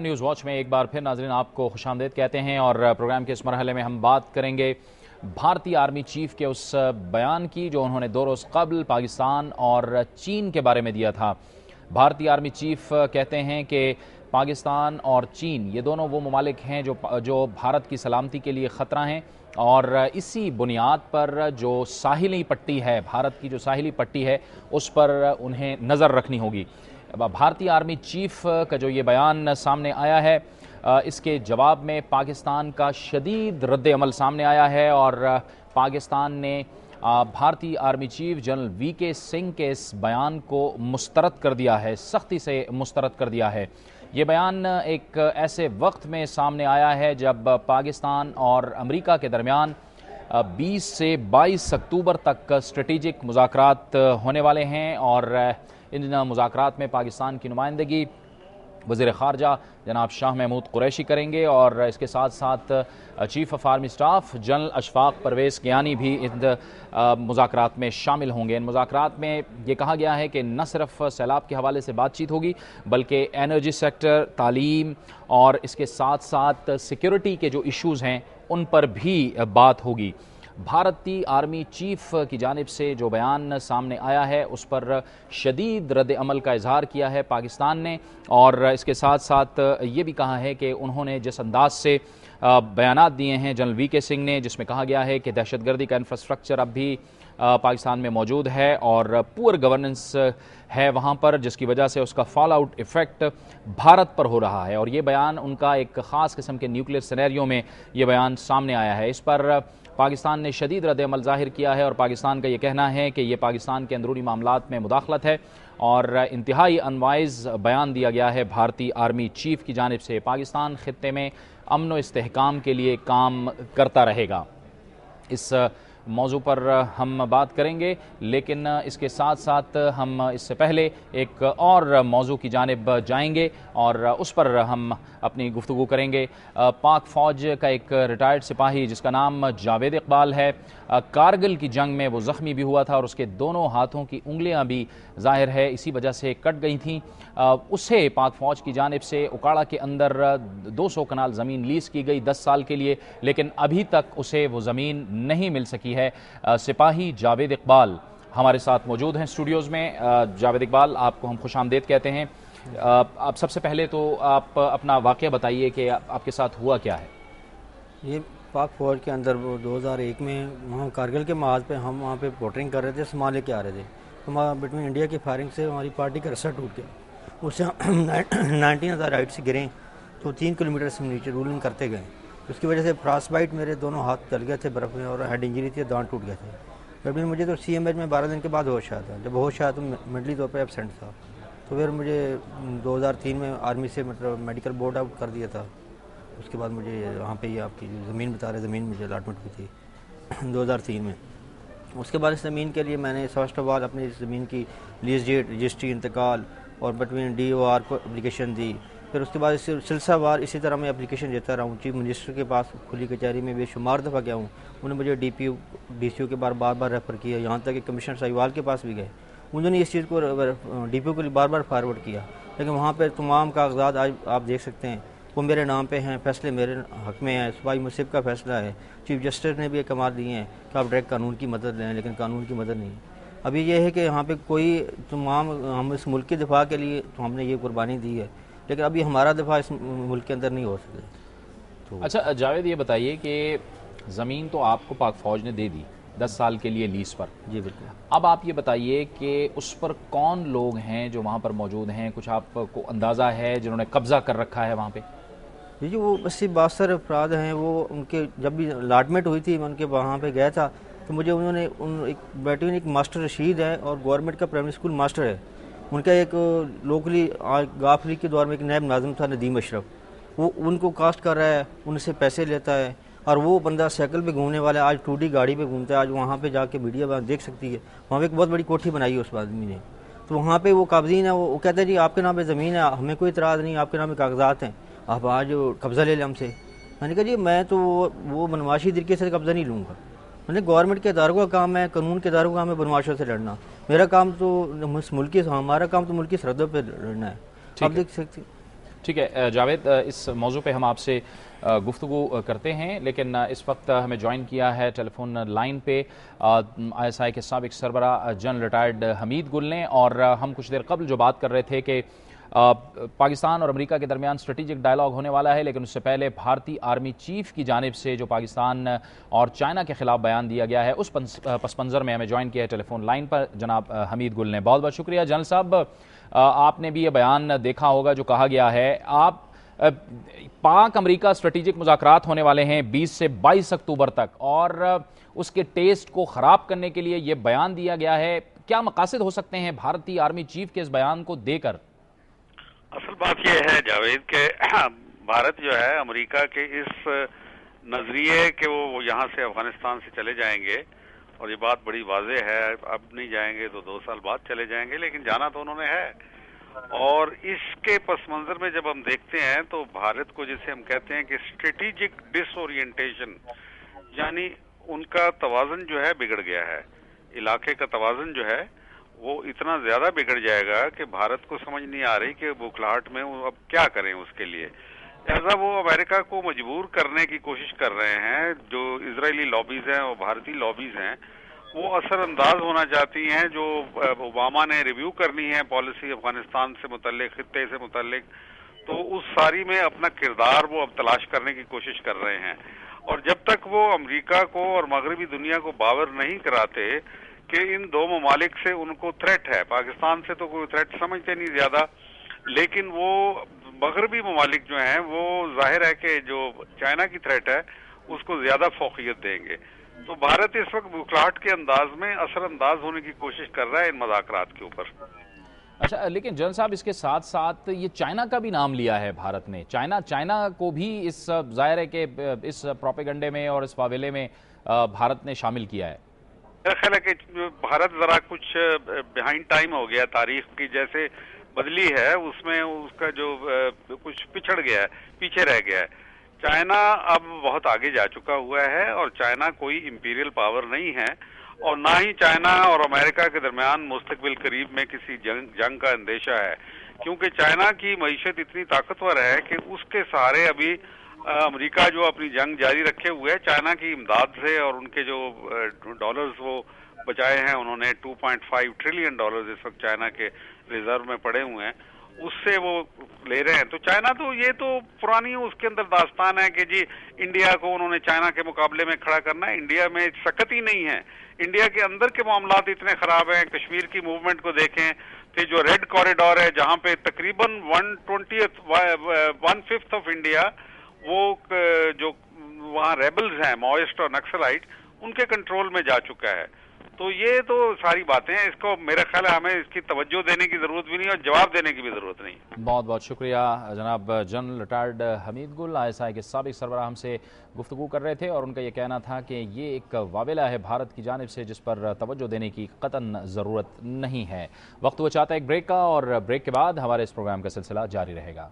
Prime news watch میں ایک بار پھر ناظرین آپ کو خوش آمدید کہتے ہیں، اور پروگرام کے اس مرحلے میں ہم بات کریں گے بھارتی آرمی چیف کے اس بیان کی جو انہوں نے 2 روز قبل پاکستان اور چین کے بارے میں دیا تھا۔ بھارتی آرمی چیف کہتے ہیں کہ پاکستان اور چین یہ دونوں وہ ممالک ہیں جو بھارت کی سلامتی کے لیے خطرہ ہیں، اور اسی بنیاد پر جو ساحلی پٹی ہے، بھارت کی جو ساحلی پٹی ہے، اس پر انہیں نظر رکھنی ہوگی۔ بھارتی آرمی چیف کا جو یہ بیان سامنے آیا ہے، اس کے جواب میں پاکستان کا شدید رد عمل سامنے آیا ہے، اور پاکستان نے بھارتی آرمی چیف جنرل وی کے سنگھ کے اس بیان کو مسترد کر دیا ہے، سختی سے مسترد کر دیا ہے۔ یہ بیان ایک ایسے وقت میں سامنے آیا ہے جب پاکستان اور امریکہ کے درمیان 20 سے 22 اکتوبر تک اسٹریٹجک مذاکرات ہونے والے ہیں، اور ان مذاکرات میں پاکستان کی نمائندگی وزیر خارجہ جناب شاہ محمود قریشی کریں گے، اور اس کے ساتھ ساتھ chief of army staff general Ashfaq Parvez Kayani بھی ان مذاکرات میں شامل ہوں گے۔ ان مذاکرات میں یہ کہا گیا ہے کہ نہ صرف سیلاب کے حوالے سے بات چیت ہوگی، بلکہ انرجی سیکٹر، تعلیم اور اس کے ساتھ ساتھ سیکیورٹی کے جو ایشوز ہیں ان پر بھی بات ہوگی۔ بھارتی آرمی چیف کی جانب سے جو بیان سامنے آیا ہے اس پر شدید رد عمل کا اظہار کیا ہے پاکستان نے، اور اس کے ساتھ ساتھ یہ بھی کہا ہے کہ انہوں نے جس انداز سے بیانات دیے ہیں جنرل وی کے سنگھ نے، جس میں کہا گیا ہے کہ دہشت گردی کا انفراسٹرکچر اب بھی پاکستان میں موجود ہے اور پور گورننس ہے وہاں پر، جس کی وجہ سے اس کا فال آؤٹ ایفیکٹ بھارت پر ہو رہا ہے، اور یہ بیان ان کا ایک خاص قسم کے نیوکلیئر سینیریو میں یہ بیان سامنے آیا ہے۔ اس پر پاکستان نے شدید رد عمل ظاہر کیا ہے، اور پاکستان کا یہ کہنا ہے کہ یہ پاکستان کے اندرونی معاملات میں مداخلت ہے، اور انتہائی انوائز بیان دیا گیا ہے بھارتی آرمی چیف کی جانب سے۔ پاکستان خطے میں امن و استحکام کے لیے کام کرتا رہے گا۔ اس موضوع پر ہم بات کریں گے، لیکن اس کے ساتھ ساتھ ہم اس سے پہلے ایک اور موضوع کی جانب جائیں گے اور اس پر ہم اپنی گفتگو کریں گے۔ پاک فوج کا ایک ریٹائرڈ سپاہی جس کا نام جاوید اقبال ہے، کارگل کی جنگ میں وہ زخمی بھی ہوا تھا، اور اس کے دونوں ہاتھوں کی انگلیاں بھی ظاہر ہے اسی وجہ سے کٹ گئی تھیں۔ اسے پاک فوج کی جانب سے اکاڑا کے اندر 200 کنال زمین لیز کی گئی 10 سال کے لیے، لیکن ابھی تک اسے وہ زمین نہیں مل سکی ہے۔ سپاہی جاوید اقبال ہمارے ساتھ موجود ہیں اسٹوڈیوز میں۔ جاوید اقبال، آپ کو ہم خوش آمدید کہتے ہیں۔ آپ سب سے پہلے تو آپ اپنا واقعہ بتائیے کہ آپ کے ساتھ ہوا کیا ہے؟ یہ پاک فوج کے اندر وہ 2001 میں وہاں کارگل کے محاذ پہ ہم وہاں پہ ووٹنگ کر رہے تھے، سامان لے کے آ رہے تھے، تو بٹوین انڈیا کی فائرنگ سے ہماری پارٹی کا رسہ ٹوٹ گیا، اس سے 19,000 رائٹ سے گریں، تو 3 کلومیٹر سے نیچے رولنگ کرتے گئے، اس کی وجہ سے فراس بائٹ میرے دونوں ہاتھ جل گئے تھے برف میں، اور ہیڈ انجری تھی، دانت ٹوٹ گئے تھے۔ لیکن مجھے تو سی ایم ایچ میں 12 دن کے بعد ہوش آیا تھا، جب ہوش آیا تو مینٹلی طور پہ ایبسینٹ تھا، تو پھر مجھے 2003 میں آرمی سے مطلب میڈیکل بورڈ آؤٹ کر دیا تھا۔ اس کے بعد مجھے وہاں پہ یہ آپ کی زمین بتا رہے، زمین مجھے الاٹمنٹ ہوئی تھی 2003 میں۔ اس کے بعد اس زمین کے لیے میں نے فرسٹ آف آل اپنی زمین کی لیز ڈیٹ، رجسٹری، انتقال اور بٹوین ڈی او آر کو اپلیکیشن دی، پھر اس کے بعد سلسلہ وار اسی طرح میں اپلیکیشن دیتا رہا ہوں۔ چیف منسٹر کے پاس کھلی کچہری میں بے شمار دفعہ گیا ہوں، انہوں نے مجھے D P O D C او کے بار بار ریفر کیا، یہاں تک کہ کمشنر ساہیوال کے پاس بھی گئے، انہوں نے اس چیز کو ڈی پی او کو بار بار فارورڈ کیا، لیکن وہاں پہ تمام کاغذات آج آپ دیکھ سکتے ہیں وہ میرے نام پہ ہیں، فیصلے میرے حق میں ہیں، سپاہی مصب کا فیصلہ ہے، چیف جسٹس نے بھی ایک کمال دیے ہیں کہ آپ ڈائریکٹ قانون کی مدد لیں، لیکن قانون کی مدد نہیں۔ ابھی یہ ہے کہ یہاں پہ کوئی تمام ہم اس ملک کے دفاع کے لیے تو ہم نے یہ قربانی دی ہے، لیکن ابھی ہمارا دفاع اس ملک کے اندر نہیں ہو سکے۔ اچھا جاوید، یہ بتائیے کہ زمین تو آپ کو پاک فوج نے دے دی 10 سال کے لیے لیز پر۔ جی بالکل۔ اب آپ یہ بتائیے کہ اس پر کون لوگ ہیں جو وہاں پر موجود ہیں؟ کچھ آپ کو اندازہ ہے جنہوں نے قبضہ کر رکھا ہے وہاں پہ؟ جی وہ 80-62 افراد ہیں، وہ ان کے جب بھی الاٹمنٹ ہوئی تھی میں ان کے وہاں پہ گیا تھا، تو مجھے انہوں نے ایک بیٹوین ایک ماسٹر رشید ہے اور گورنمنٹ کا پرائمری اسکول ماسٹر ہے، ان کا ایک لوکلی غاف لیگ کے دور میں ایک نائب ناظم تھا ندیم اشرف، وہ ان کو کاسٹ کر رہا ہے، ان سے پیسے لیتا ہے، اور وہ بندہ سائیکل پہ گھومنے والا ہے، آج 2D گاڑی پہ گھومتا ہے، آج وہاں پہ جا کے میڈیا دیکھ سکتی ہے، وہاں پہ ایک بہت بڑی کوٹھی بنائی ہے اس آدمی نے، تو وہاں پہ وہ قابضین ہے، وہ کہتے ہیں جی آپ کے نام پہ زمین ہے، ہمیں کوئی اعتراض نہیں، آپ کے نام پہ کاغذات ہیں، آپ آج قبضہ لے لیں ہم سے۔ میں نے کہا جی میں تو وہ بنواشی طریقے سے قبضہ نہیں لوں گا، میں نے گورنمنٹ کے اداروں کا کام ہے، قانون کے اداروں کا کام ہے بنواشوں سے لڑنا، میرا کام تو ہمارا کام تو ملکی سرحدوں پہ لڑنا ہے۔ آپ دیکھ سکتے ٹھیک ہے جاوید، اس موضوع پہ ہم آپ سے گفتگو کرتے ہیں، لیکن اس وقت ہمیں جوائن کیا ہے ٹیلی فون لائن پہ ISI کے سابق سربراہ جنرل ریٹائرڈ حمید گل نے، اور ہم کچھ دیر قبل جو بات کر رہے تھے کہ پاکستان اور امریکہ کے درمیان اسٹریٹجک ڈائلاگ ہونے والا ہے، لیکن اس سے پہلے بھارتی آرمی چیف کی جانب سے جو پاکستان اور چائنا کے خلاف بیان دیا گیا ہے، اس پس منظر میں ہمیں جوائن کیا ہے ٹیلی فون لائن پر جناب حمید گل نے۔ بہت بہت شکریہ جنرل صاحب، آپ نے بھی یہ بیان دیکھا ہوگا جو کہا گیا ہے۔ آپ پاک امریکہ اسٹریٹجک مذاکرات ہونے والے ہیں 20 سے 22 اکتوبر تک، اور اس کے ٹیسٹ کو خراب کرنے کے لیے یہ بیان دیا گیا ہے۔ کیا مقاصد ہو سکتے ہیں بھارتی آرمی چیف کے اس بیان کو دے کر؟ اصل بات یہ ہے جاوید کہ بھارت جو ہے امریکہ کے اس نظریے کہ وہ یہاں سے افغانستان سے چلے جائیں گے، اور یہ بات بڑی واضح ہے، اب نہیں جائیں گے تو 2 سال بعد چلے جائیں گے، لیکن جانا تو انہوں نے ہے۔ اور اس کے پس منظر میں جب ہم دیکھتے ہیں تو بھارت کو جسے ہم کہتے ہیں کہ اسٹریٹجک ڈس اورینٹیشن، یعنی ان کا توازن جو ہے بگڑ گیا ہے، علاقے کا توازن جو ہے وہ اتنا زیادہ بگڑ جائے گا کہ بھارت کو سمجھ نہیں آ رہی کہ بوکھلاہٹ میں اب کیا کریں اس کے لیے، لہذا وہ امریکہ کو مجبور کرنے کی کوشش کر رہے ہیں۔ جو اسرائیلی لابیز ہیں اور بھارتی لابیز ہیں وہ اثر انداز ہونا چاہتی ہیں، جو اوباما نے ریویو کرنی ہے پالیسی افغانستان سے متعلق، خطے سے متعلق، تو اس ساری میں اپنا کردار وہ اب تلاش کرنے کی کوشش کر رہے ہیں۔ اور جب تک وہ امریکہ کو اور مغربی دنیا کو باور نہیں کراتے کہ ان 2 ممالک سے ان کو تھریٹ ہے، پاکستان سے تو کوئی تھریٹ سمجھتے نہیں زیادہ، لیکن وہ مغربی ممالک جو ہیں وہ ظاہر ہے کہ جو چائنا کی تھریٹ ہے اس کو زیادہ فوقیت دیں گے۔ تو بھارت اس وقت بوکھلاہٹ کے انداز میں اثر انداز ہونے کی کوشش کر رہا ہے ان مذاکرات کے اوپر۔ اچھا، لیکن جنرل صاحب اس کے ساتھ ساتھ یہ چائنا کا بھی نام لیا ہے بھارت نے، چائنا کو بھی اس ظاہر ہے کہ اس پروپیگنڈے میں اور اس واویلے میں بھارت نے شامل کیا ہے۔ میرا خیال ہے کہ بھارت ذرا کچھ بیہائنڈ ٹائم ہو گیا، تاریخ کی جیسے بدلی ہے اس میں اس کا جو کچھ پچھڑ گیا ہے، پیچھے رہ گیا ہے۔ چائنا اب بہت آگے جا چکا ہوا ہے، اور چائنا کوئی امپیریل پاور نہیں ہے، اور نہ ہی چائنا اور امریکہ کے درمیان مستقبل قریب میں کسی جنگ کا اندیشہ ہے، کیونکہ چائنا کی معیشت اتنی طاقتور ہے کہ اس کے سہارے ابھی امریکہ جو اپنی جنگ جاری رکھے ہوئے ہے، چائنا کی امداد سے، اور ان کے جو ڈالرز وہ بچائے ہیں انہوں نے 2.5 ٹریلین ڈالرز اس وقت چائنا کے ریزرو میں پڑے ہوئے ہیں، اس سے وہ لے رہے ہیں۔ تو چائنا تو یہ تو پرانی اس کے اندر داستان ہے کہ جی انڈیا کو انہوں نے چائنا کے مقابلے میں کھڑا کرنا ہے، انڈیا میں سکت ہی نہیں ہے، انڈیا کے اندر کے معاملات اتنے خراب ہیں۔ کشمیر کی موومنٹ کو دیکھیں کہ جو ریڈ کوریڈور ہے جہاں پہ تقریباً 1/5 آف انڈیا وہ جو وہاں ریبلز ہیں ماوئسٹ اور نکسلائٹ ان کے کنٹرول میں جا چکا ہے۔ تو یہ تو ساری باتیں ہیں، اس کو میرا خیال ہے ہمیں اس کی توجہ دینے کی ضرورت بھی نہیں اور جواب دینے کی بھی ضرورت نہیں۔ بہت بہت شکریہ جناب جنرل ریٹائرڈ حمید گل، ISI کے سابق سربراہ ہم سے گفتگو کر رہے تھے، اور ان کا یہ کہنا تھا کہ یہ ایک واویلا ہے بھارت کی جانب سے جس پر توجہ دینے کی قطعاً ضرورت نہیں ہے۔ وقت وہ چاہتا ہے ایک بریک کا، اور بریک کے بعد ہمارے اس پروگرام کا سلسلہ جاری رہے گا۔